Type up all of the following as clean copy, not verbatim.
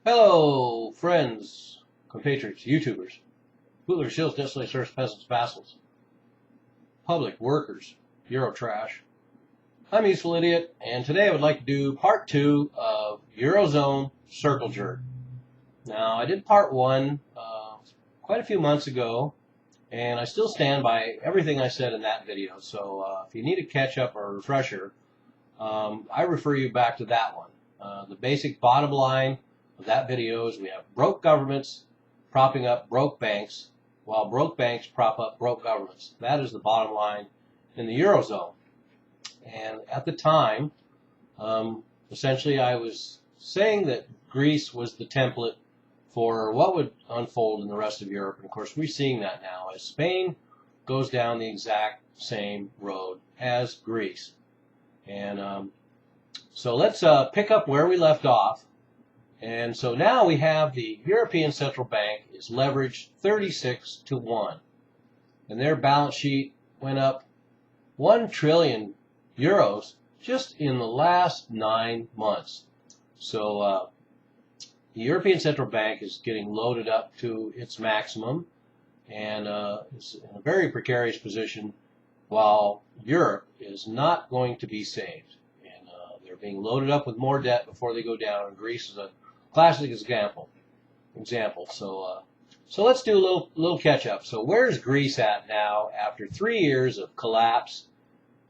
Hello, friends, compatriots, YouTubers, bootleggers, shills, desolate serfs, peasants, vassals, public, workers, Euro trash. I'm Useful Idiot, and today I would like to do part 2 of Eurozone Circlejerk. Now, I did part 1 quite a few months ago, and I still stand by everything I said in that video. So if you need a catch-up or a refresher, I refer you back to that one. The basic bottom line of that video is we have broke governments propping up broke banks, while broke banks prop up broke governments. That is the bottom line in the Eurozone. And at the time, essentially I was saying that Greece was the template for what would unfold in the rest of Europe. And of course, we're seeing that now as Spain goes down the exact same road as Greece. And so let's pick up where we left off. And so now we have the European Central Bank is leveraged 36 to 1. And their balance sheet went up 1 trillion euros just in the last 9 months. So the European Central Bank is getting loaded up to its maximum and is in a very precarious position, while Europe is not going to be saved. And they're being loaded up with more debt before they go down, and Greece is a classic example. So let's do a little catch up. So where's Greece at now after 3 years of collapse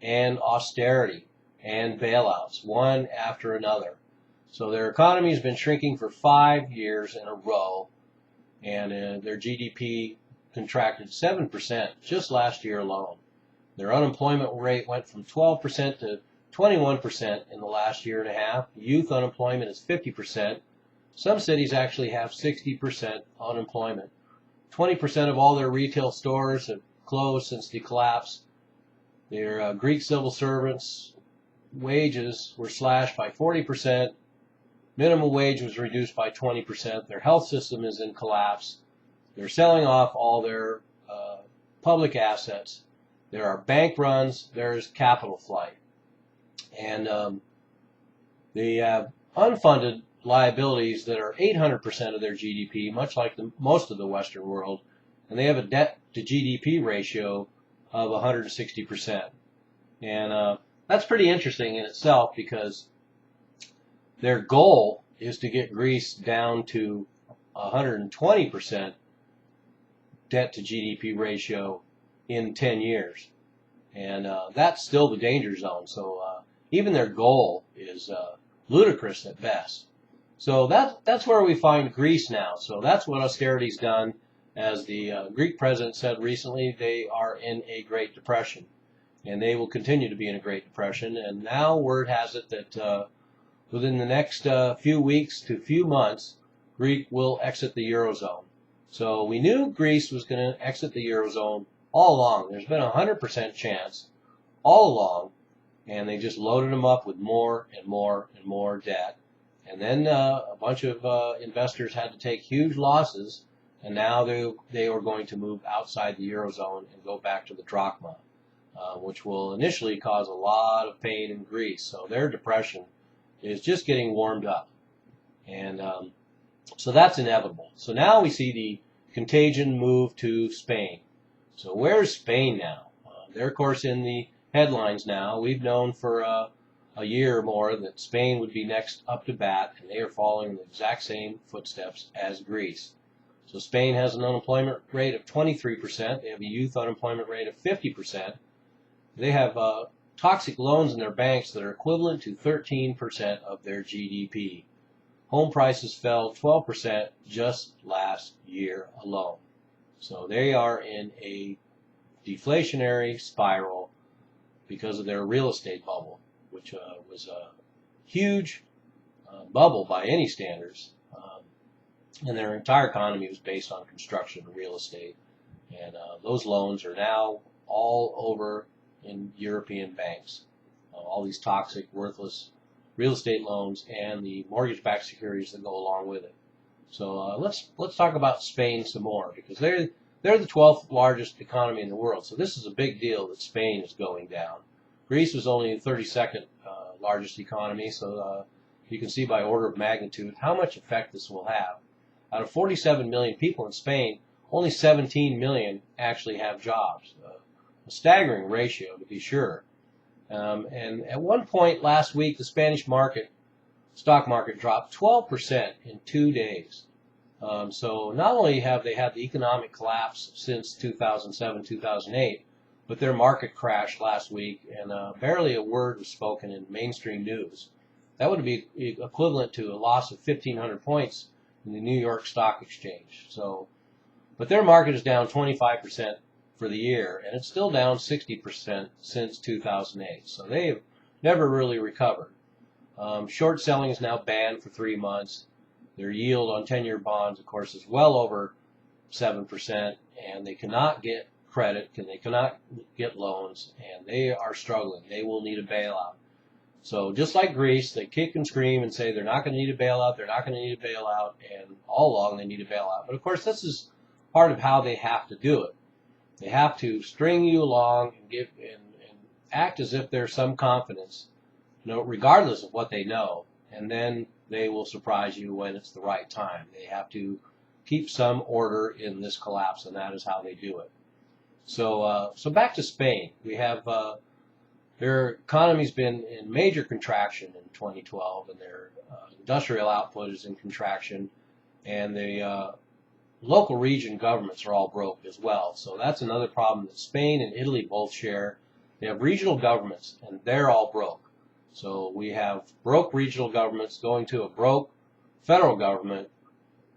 and austerity and bailouts, one after another? So their economy has been shrinking for 5 years in a row, and their GDP contracted 7% just last year alone. Their unemployment rate went from 12% to 21% in the last year and a half. Youth unemployment is 50%. Some cities actually have 60% unemployment. 20% of all their retail stores have closed since the collapse. Their Greek civil servants' wages were slashed by 40%. Minimum wage was reduced by 20%. Their health system is in collapse. They're selling off all their public assets. There are bank runs. There's capital flight. And they have unfunded liabilities that are 800% of their GDP, much like most of the Western world, and they have a debt to GDP ratio of 160%. And that's pretty interesting in itself, because their goal is to get Greece down to 120% debt to GDP ratio in 10 years. And that's still the danger zone. So even their goal is ludicrous at best. So that's where we find Greece now. So that's what austerity's done. As the Greek president said recently, they are in a Great Depression, and they will continue to be in a Great Depression. And now word has it that within the next few weeks to few months, Greece will exit the Eurozone. So we knew Greece was going to exit the Eurozone all along. There's been a 100% chance all along, and they just loaded them up with more and more and more debt. And then a bunch of investors had to take huge losses, and now they are going to move outside the Eurozone and go back to the drachma, which will initially cause a lot of pain in Greece. So their depression is just getting warmed up. And so that's inevitable. So now we see the contagion move to Spain. So where's Spain now? They're, of course, in the headlines now. We've known for a year or more that Spain would be next up to bat, and they are following the exact same footsteps as Greece. So Spain has an unemployment rate of 23%. They have a youth unemployment rate of 50%. They have toxic loans in their banks that are equivalent to 13% of their GDP. Home prices fell 12% just last year alone. So they are in a deflationary spiral because of their real estate bubble, which was a huge bubble by any standards. And their entire economy was based on construction and real estate. And those loans are now all over in European banks. All these toxic, worthless real estate loans and the mortgage-backed securities that go along with it. So let's talk about Spain some more, because they're the 12th largest economy in the world. So this is a big deal that Spain is going down. Greece was only the 32nd largest economy, so you can see by order of magnitude how much effect this will have. Out of 47 million people in Spain, only 17 million actually have jobs. A staggering ratio, to be sure. And at one point last week, the Spanish stock market dropped 12% in 2 days. So not only have they had the economic collapse since 2007, 2008, but their market crashed last week, and barely a word was spoken in mainstream news. That would be equivalent to a loss of 1,500 points in the New York Stock Exchange. But their market is down 25% for the year, and it's still down 60% since 2008. So they've never really recovered. Short selling is now banned for 3 months. Their yield on 10-year bonds, of course, is well over 7%, and they cannot get credit, they cannot get loans, and they are struggling. They will need a bailout. So just like Greece, they kick and scream and say they're not going to need a bailout, they're not going to need a bailout, and all along they need a bailout. But of course, this is part of how they have to do it. They have to string you along and act as if there's some confidence, regardless of what they know, and then they will surprise you when it's the right time. They have to keep some order in this collapse, and that is how they do it. So back to Spain. We have their economy's been in major contraction in 2012, and their industrial output is in contraction, and the local region governments are all broke as well. So that's another problem that Spain and Italy both share. They have regional governments, and they're all broke. So we have broke regional governments going to a broke federal government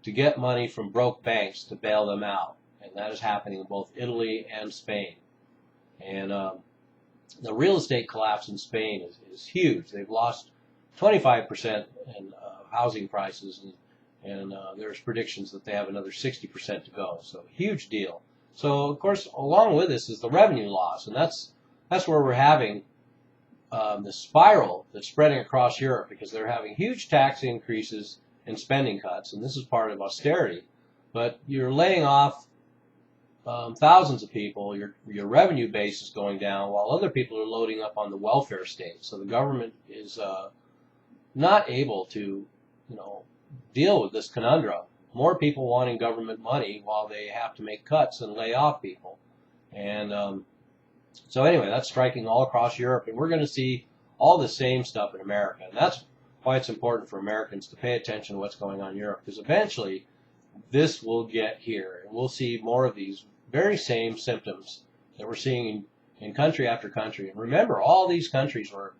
to get money from broke banks to bail them out. And that is happening in both Italy and Spain. And the real estate collapse in Spain is huge. They've lost 25% in housing prices, and there's predictions that they have another 60% to go. So huge deal. So of course, along with this is the revenue loss, and that's where we're having the spiral that's spreading across Europe, because they're having huge tax increases and spending cuts, and this is part of austerity. But you're laying off thousands of people. Your revenue base is going down, while other people are loading up on the welfare state. So the government is not able to, deal with this conundrum. More people wanting government money while they have to make cuts and lay off people. And so anyway, that's striking all across Europe, and we're going to see all the same stuff in America. And that's why it's important for Americans to pay attention to what's going on in Europe, because eventually this will get here, and we'll see more of these very same symptoms that we're seeing in country after country. And remember, all these countries were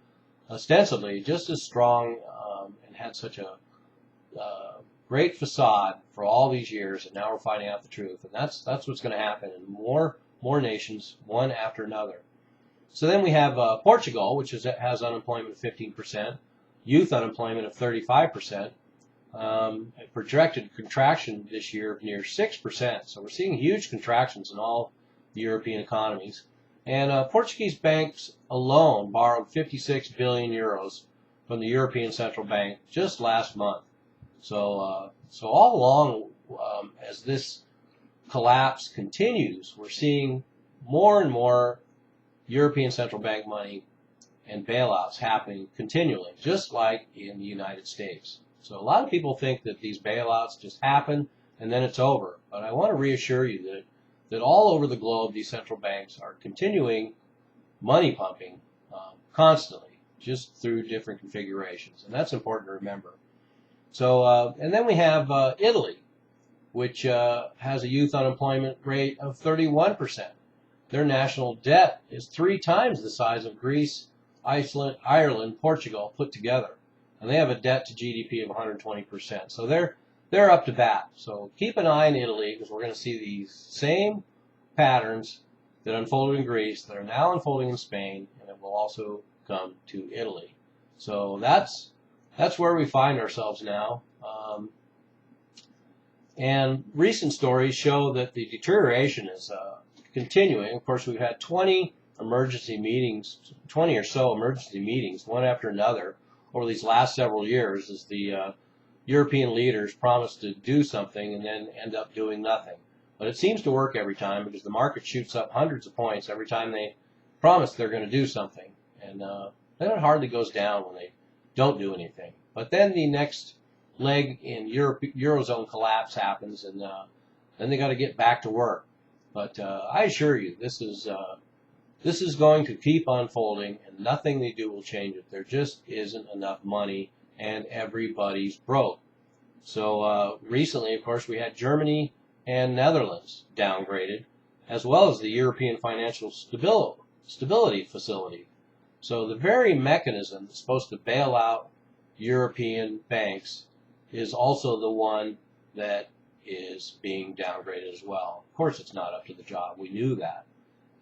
ostensibly just as strong and had such a great facade for all these years, and now we're finding out the truth. And that's what's going to happen in more nations, one after another. So then we have Portugal, which has unemployment of 15%, youth unemployment of 35%, a projected contraction this year of near 6%. So we're seeing huge contractions in all the European economies. And Portuguese banks alone borrowed 56 billion euros from the European Central Bank just last month. So all along, as this collapse continues, we're seeing more and more European Central Bank money and bailouts happening continually, just like in the United States. So a lot of people think that these bailouts just happen and then it's over. But I want to reassure you that all over the globe, these central banks are continuing money pumping constantly, just through different configurations. And that's important to remember. So, and then we have Italy, which has a youth unemployment rate of 31%. Their national debt is 3 times the size of Greece, Ireland, Portugal put together. And they have a debt to GDP of 120%. So they're up to bat. So keep an eye on Italy, because we're going to see these same patterns that unfolded in Greece that are now unfolding in Spain, and it will also come to Italy. So that's where we find ourselves now. And recent stories show that the deterioration is continuing. Of course, we've had 20 or so emergency meetings, one after another, over these last several years, as the European leaders promise to do something and then end up doing nothing. But it seems to work every time, because the market shoots up hundreds of points every time they promise they're going to do something. And then it hardly goes down when they don't do anything. But then the next leg in Eurozone collapse happens, and then they got to get back to work. But I assure you, this is going to keep unfolding, and nothing they do will change it. There just isn't enough money, and everybody's broke. So recently, of course, we had Germany and Netherlands downgraded, as well as the European Financial Stability Facility. So the very mechanism that's supposed to bail out European banks is also the one that is being downgraded as well. Of course, it's not up to the job. We knew that.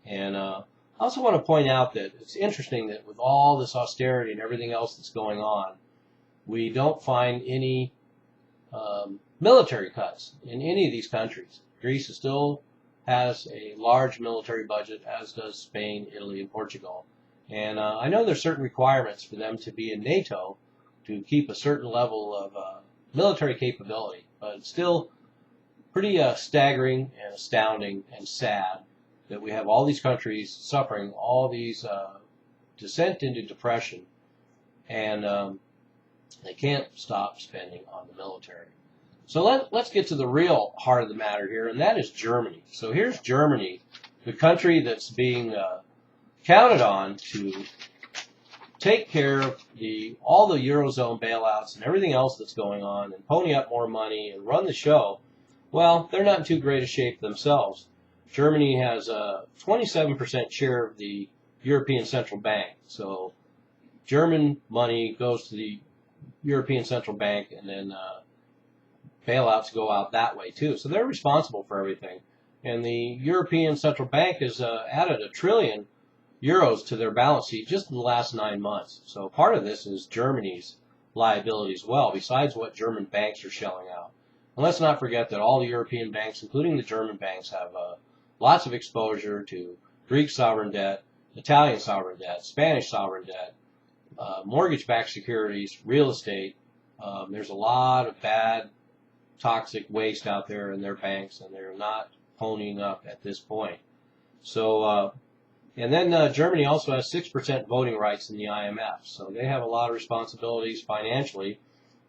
And I also want to point out that it's interesting that with all this austerity and everything else that's going on, we don't find any military cuts in any of these countries. Greece still has a large military budget, as does Spain, Italy, and Portugal. And I know there's certain requirements for them to be in NATO to keep a certain level of military capability, but it's still pretty staggering and astounding and sad that we have all these countries suffering all these descent into depression, and they can't stop spending on the military. So let's get to the real heart of the matter here, and that is Germany. So here's Germany, the country that's being counted on to take care of all the Eurozone bailouts and everything else that's going on and pony up more money and run the show. Well, they're not in too great a shape themselves. Germany has a 27% share of the European Central Bank. So German money goes to the European Central Bank, and then bailouts go out that way too. So they're responsible for everything. And the European Central Bank has added €1 trillion to their balance sheet just in the last 9 months. So part of this is Germany's liability as well, besides what German banks are shelling out. And let's not forget that all the European banks, including the German banks, have lots of exposure to Greek sovereign debt, Italian sovereign debt, Spanish sovereign debt, mortgage-backed securities, real estate. There's a lot of bad, toxic waste out there in their banks, and they're not ponying up at this point. So, and then Germany also has 6% voting rights in the IMF, so they have a lot of responsibilities financially.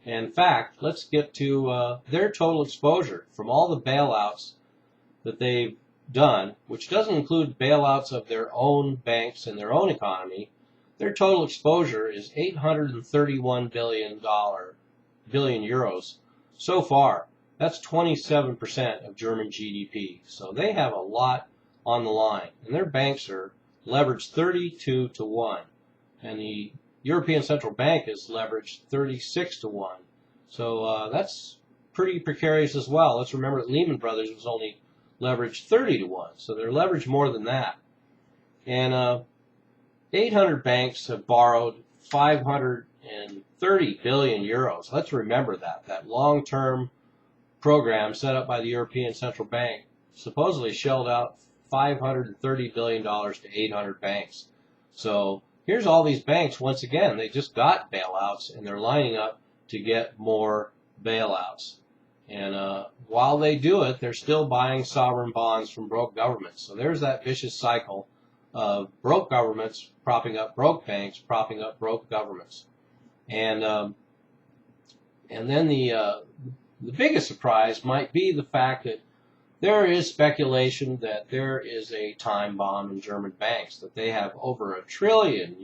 And in fact, let's get to their total exposure from all the bailouts that they've done, which doesn't include bailouts of their own banks and their own economy. Their total exposure is $831 billion so far. That's 27% of German GDP. So they have a lot on the line, and their banks are leveraged 32 to 1, and the European Central Bank is leveraged 36 to 1. So that's pretty precarious as well. Let's remember that Lehman Brothers was only leveraged 30 to 1, so they're leveraged more than that. And 800 banks have borrowed 530 billion euros. Let's remember that long-term program set up by the European Central Bank supposedly shelled out $530 billion to 800 banks. So here's all these banks, once again, they just got bailouts, and they're lining up to get more bailouts. And while they do it, they're still buying sovereign bonds from broke governments. So there's that vicious cycle of broke governments propping up broke banks, propping up broke governments. And then the biggest surprise might be the fact that there is speculation that there is a time bomb in German banks, that they have over €1 trillion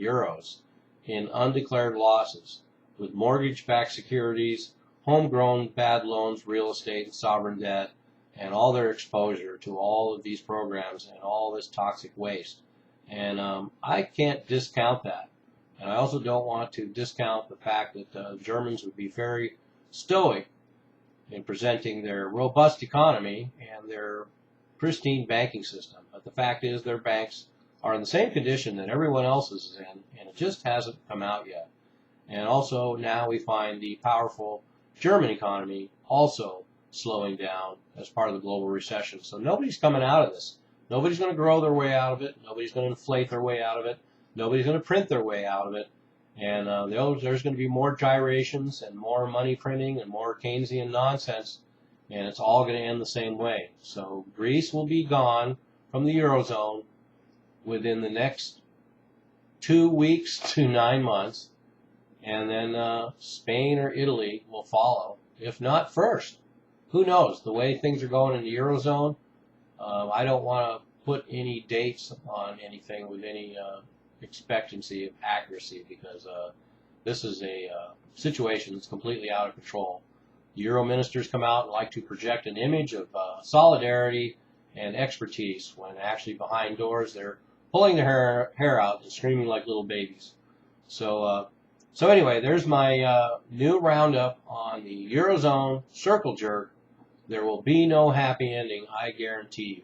in undeclared losses with mortgage-backed securities, homegrown bad loans, real estate, and sovereign debt, and all their exposure to all of these programs and all this toxic waste. And I can't discount that. And I also don't want to discount the fact that Germans would be very stoic in presenting their robust economy and their pristine banking system. But the fact is their banks are in the same condition that everyone else is in, and it just hasn't come out yet. And also now we find the powerful German economy also slowing down as part of the global recession. So nobody's coming out of this. Nobody's going to grow their way out of it. Nobody's going to inflate their way out of it. Nobody's going to print their way out of it. And there's going to be more gyrations and more money printing and more Keynesian nonsense, and it's all going to end the same way. So Greece will be gone from the Eurozone within the next 2 weeks to 9 months, and then Spain or Italy will follow, if not first. Who knows? The way things are going in the Eurozone, I don't want to put any dates on anything with any expectancy of accuracy, because this is a situation that's completely out of control. The Euro ministers come out and like to project an image of solidarity and expertise, when actually behind doors they're pulling their hair out and screaming like little babies. So anyway, there's my new roundup on the Eurozone Circle Jerk. There will be no happy ending, I guarantee you.